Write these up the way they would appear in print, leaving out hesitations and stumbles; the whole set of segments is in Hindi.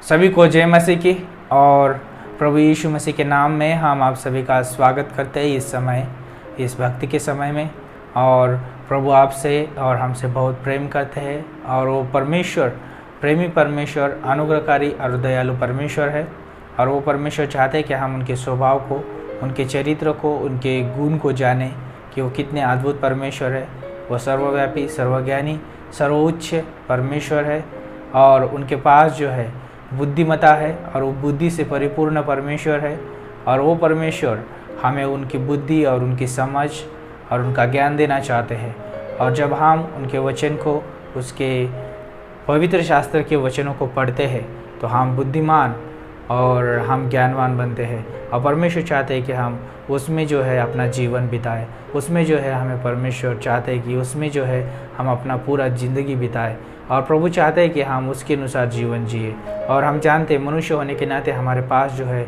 सभी को जय मसीह की। और प्रभु यीशु मसीह के नाम में हम आप सभी का स्वागत करते हैं इस समय, इस भक्ति के समय में। और प्रभु आपसे और हमसे बहुत प्रेम करते हैं और वो परमेश्वर, प्रेमी परमेश्वर, अनुग्रहकारी और दयालु परमेश्वर है। और वो परमेश्वर चाहते हैं कि हम उनके स्वभाव को, उनके चरित्र को, उनके गुण को जानें कि वो कितने अद्भुत परमेश्वर है। वो सर्वव्यापी, सर्वज्ञानी, सर्वोच्च परमेश्वर है और उनके पास जो है बुद्धिमता है और वो बुद्धि से परिपूर्ण परमेश्वर है। और वो परमेश्वर हमें उनकी बुद्धि और उनकी समझ और उनका ज्ञान देना चाहते हैं। और जब हम उनके वचन को, उसके पवित्र शास्त्र के वचनों को पढ़ते हैं तो हम बुद्धिमान और हम ज्ञानवान बनते हैं। और परमेश्वर चाहते हैं कि हम उसमें जो है अपना जीवन बिताएं। उसमें जो है हमें परमेश्वर चाहते हैं कि उसमें जो है हम अपना पूरा ज़िंदगी बिताएं। और प्रभु चाहते हैं कि हम उसके अनुसार जीवन जिए। और हम जानते हैं मनुष्य होने के नाते हमारे पास जो है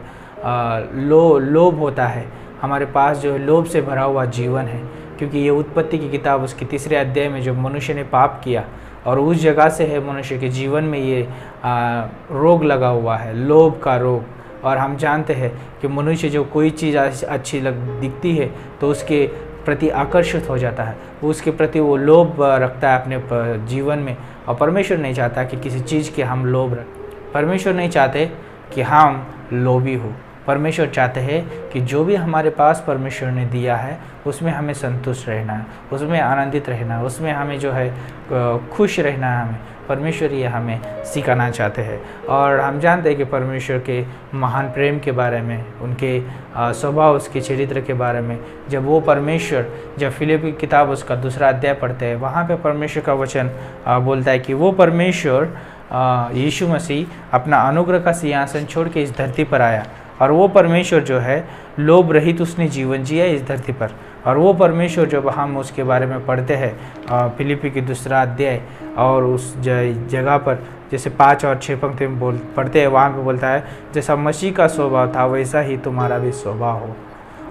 लोभ होता है। हमारे पास जो है लोभ से भरा हुआ जीवन है, क्योंकि ये उत्पत्ति की किताब उसके 3 अध्याय में जब मनुष्य ने पाप किया और उस जगह से है मनुष्य के जीवन में ये रोग लगा हुआ है, लोभ का रोग। और हम जानते हैं कि मनुष्य जो कोई चीज़ अच्छी दिखती है तो उसके प्रति आकर्षित हो जाता है, उसके प्रति वो लोभ रखता है अपने जीवन में। और परमेश्वर नहीं चाहता कि किसी चीज़ के हम लोभ रखें। परमेश्वर नहीं चाहते कि हम लोभी हो। परमेश्वर चाहते हैं कि जो भी हमारे पास परमेश्वर ने दिया है उसमें हमें संतुष्ट रहना है, उसमें आनंदित रहना है, उसमें हमें जो है खुश रहना है। हमें परमेश्वर ये हमें सिखाना चाहते हैं। और हम जानते हैं कि परमेश्वर के महान प्रेम के बारे में, उनके स्वभाव, उसके चरित्र के बारे में जब वो परमेश्वर, जब फिलिप्पी किताब उसका 2 अध्याय पढ़ते हैं, वहाँ पे परमेश्वर का वचन बोलता है कि वो परमेश्वर यीशु मसीह अपना अनुग्रह का सिंहासन छोड़ के इस धरती पर आया। और वो परमेश्वर जो है लोभ रहित उसने जीवन जिया इस धरती पर। और वो परमेश्वर जब हम उसके बारे में पढ़ते हैं फिलिप्पी की 2 अध्याय और उस जगह पर जैसे 5 और 6 पंक्ति में पढ़ते हैं, वहाँ पे बोलता है जैसा मसीह का स्वभाव था वैसा ही तुम्हारा भी स्वभाव हो।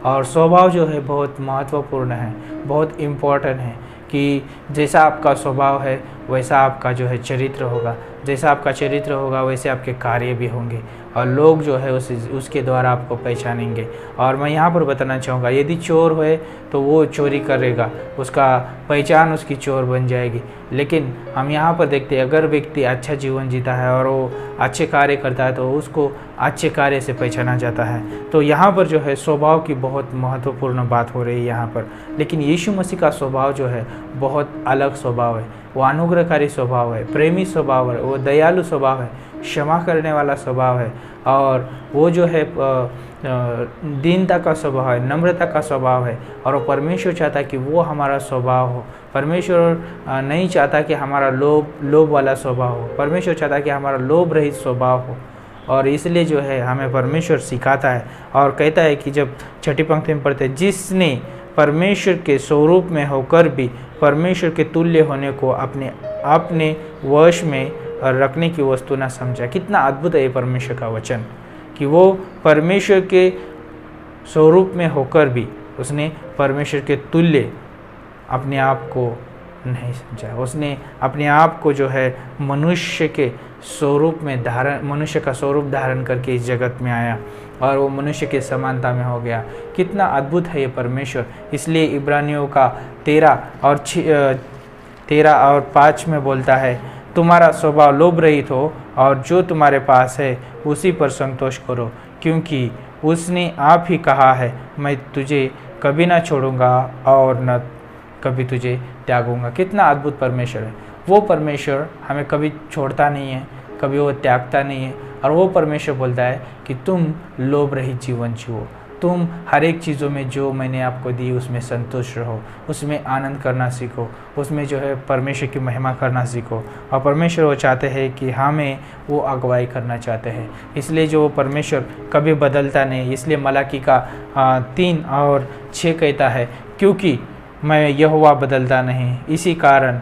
और स्वभाव जो है बहुत महत्वपूर्ण है, बहुत इम्पोर्टेंट है कि जैसा आपका स्वभाव है वैसा आपका जो है चरित्र होगा। जैसा आपका चरित्र होगा वैसे आपके कार्य भी होंगे और लोग जो है उसके द्वारा आपको पहचानेंगे। और मैं यहाँ पर बताना चाहूँगा, यदि चोर है तो वो चोरी करेगा, उसका पहचान उसकी चोर बन जाएगी। लेकिन हम यहाँ पर देखते हैं अगर व्यक्ति अच्छा जीवन जीता है और वो अच्छे कार्य करता है तो उसको अच्छे कार्य से पहचाना जाता है। तो यहाँ पर जो है स्वभाव की बहुत महत्वपूर्ण बात हो रही है यहाँ पर। लेकिन यीशु मसीह का स्वभाव जो है बहुत अलग स्वभाव है। वो अनुग्रहकारी स्वभाव है, प्रेमी स्वभाव है, वो दयालु स्वभाव है, क्षमा करने वाला स्वभाव है। और वो जो है दीनता का स्वभाव है, नम्रता का स्वभाव है। और वो परमेश्वर चाहता है कि वो हमारा स्वभाव हो। परमेश्वर नहीं चाहता कि हमारा लोभ वाला स्वभाव हो। परमेश्वर चाहता है कि हमारा लोभ रहित स्वभाव हो। और इसलिए जो है हमें परमेश्वर सिखाता है और कहता है कि जब 6 पंक्ति में पढ़ते हैं, जिसने परमेश्वर के स्वरूप में होकर भी परमेश्वर के तुल्य होने को अपने वश में रखने की वस्तु न समझा। कितना अद्भुत है ये परमेश्वर का वचन कि वो परमेश्वर के स्वरूप में होकर भी उसने परमेश्वर के तुल्य अपने आप को नहीं समझा। उसने अपने आप को जो है मनुष्य के स्वरूप में मनुष्य का स्वरूप धारण करके इस जगत में आया और वो मनुष्य के समानता में हो गया। कितना अद्भुत है ये परमेश्वर। इसलिए इब्रानियों का 13 और 5 में बोलता है, तुम्हारा स्वभाव लोभ रहित हो और जो तुम्हारे पास है उसी पर संतोष करो, क्योंकि उसने आप ही कहा है, मैं तुझे कभी ना छोड़ूंगा और न कभी तुझे त्यागूंगा। कितना अद्भुत परमेश्वर है। वो परमेश्वर हमें कभी छोड़ता नहीं है, कभी वो त्यागता नहीं है। और वो परमेश्वर बोलता है कि तुम लोभ रहित जीवन जियो, तुम हर एक चीज़ों में जो मैंने आपको दी उसमें संतुष्ट रहो, उसमें आनंद करना सीखो, उसमें जो है परमेश्वर की महिमा करना सीखो। और परमेश्वर वो चाहते हैं कि हमें वो अगुवाई करना चाहते हैं। इसलिए जो परमेश्वर कभी बदलता नहीं। इसलिए मलाकी का 3 और 6 कहता है, क्योंकि मैं यहोवा बदलता नहीं, इसी कारण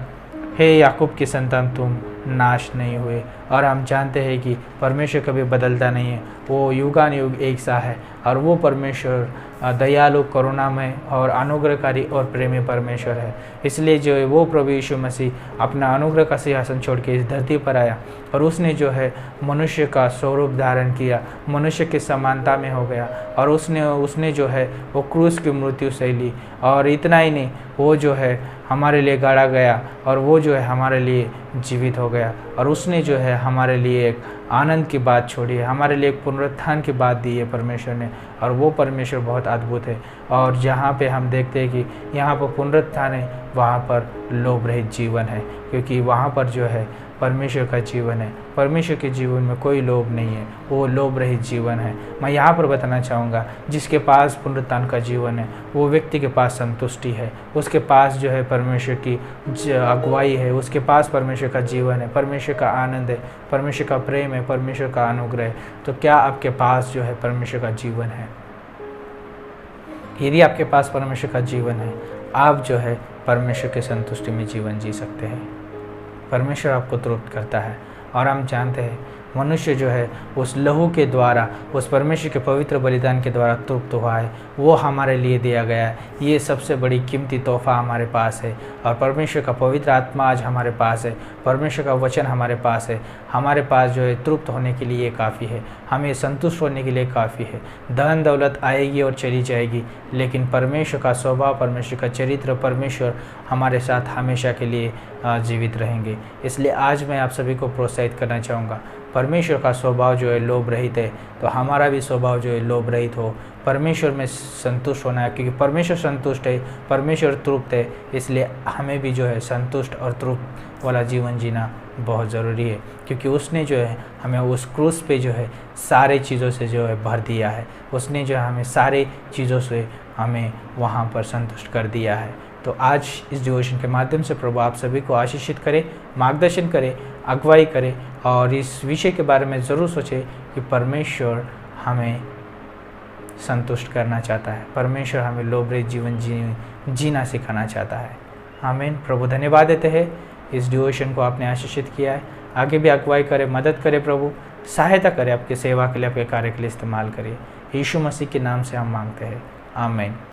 हे याकूब की संतान तुम नाश नहीं हुए। और हम जानते हैं कि परमेश्वर कभी बदलता नहीं है, वो युगानुयुग एक सा है। और वो परमेश्वर दयालु, करुणामय और अनुग्रहकारी और प्रेमी परमेश्वर है। इसलिए जो है वो प्रभु यीशु मसीह अपना अनुग्रह का सिंहासन छोड़ के इस धरती पर आया और उसने जो है मनुष्य का स्वरूप धारण किया, मनुष्य की समानता में हो गया और उसने जो है वो क्रूस की मृत्यु सह ली। और इतना ही नहीं, वो जो है हमारे लिए गाड़ा गया और वो जो है हमारे लिए जीवित हो गया और उसने जो है हमारे लिए एक आनंद की बात छोड़ी है, हमारे लिए एक पुनरुत्थान की बात दी है परमेश्वर ने। और वो परमेश्वर बहुत अद्भुत है। और जहाँ पे हम देखते हैं कि यहाँ पर पुनरुत्थान है, वहाँ पर लोभ रहित जीवन है, क्योंकि वहाँ पर जो है परमेश्वर का जीवन है। परमेश्वर के जीवन में कोई लोभ नहीं है, वो लोभ रहित जीवन है। मैं यहाँ पर बताना चाहूँगा, जिसके पास पुनरुत्थान का जीवन है वो व्यक्ति के पास संतुष्टि है, उसके पास जो है परमेश्वर की अगुवाई है, उसके पास परमेश्वर का जीवन है, परमेश्वर का आनंद है, परमेश्वर का प्रेम है, परमेश्वर का अनुग्रह है। तो क्या आपके पास जो है परमेश्वर का जीवन है? यदि आपके पास परमेश्वर का जीवन है, आप जो है परमेश्वर के संतुष्टि में जीवन जी सकते हैं। परमेश्वर आपको तृप्त करता है। और हम जानते हैं मनुष्य जो है उस लहू के द्वारा, उस परमेश्वर के पवित्र बलिदान के द्वारा तृप्त हुआ है, वो हमारे लिए दिया गया है। ये सबसे बड़ी कीमती तोहफा हमारे पास है। और परमेश्वर का पवित्र आत्मा आज हमारे पास है, परमेश्वर का वचन हमारे पास है। हमारे पास जो है तृप्त होने के लिए काफ़ी है, हमें संतुष्ट होने के लिए काफ़ी है। धन दौलत आएगी और चली जाएगी, लेकिन परमेश्वर का स्वभाव, परमेश्वर का चरित्र, परमेश्वर हमारे साथ हमेशा के लिए जीवित रहेंगे। इसलिए आज मैं आप सभी को प्रोत्साहित करना चाहूँगा, परमेश्वर का स्वभाव जो है लोभ रहित है, तो हमारा भी स्वभाव जो है लोभ रहित हो। परमेश्वर में संतुष्ट होना है, क्योंकि परमेश्वर संतुष्ट है, परमेश्वर तृप्त है। इसलिए हमें भी जो है संतुष्ट और तृप्त वाला जीवन जीना बहुत ज़रूरी है, क्योंकि उसने जो है हमें उस क्रूस पे जो है सारे चीज़ों से जो है भर दिया है। उसने जो है हमें सारे चीज़ों से हमें वहाँ पर संतुष्ट कर दिया है। तो आज इस डिवोशन के माध्यम से प्रभु आप सभी को आशीषित करे, मार्गदर्शन करे, अगुवाई करे और इस विषय के बारे में ज़रूर सोचें कि परमेश्वर हमें संतुष्ट करना चाहता है, परमेश्वर हमें लोभ रहित जीवन जीना सिखाना चाहता है। आमीन। प्रभु धन्यवाद देते हैं, इस डिवोशन को आपने आशीषित किया है। आगे भी अगुवाई करे, मदद करे, प्रभु सहायता करे, आपकी सेवा के लिए, आपके कार्य के लिए इस्तेमाल करिए। यीशु मसीह के नाम से हम मांगते हैं, आमीन।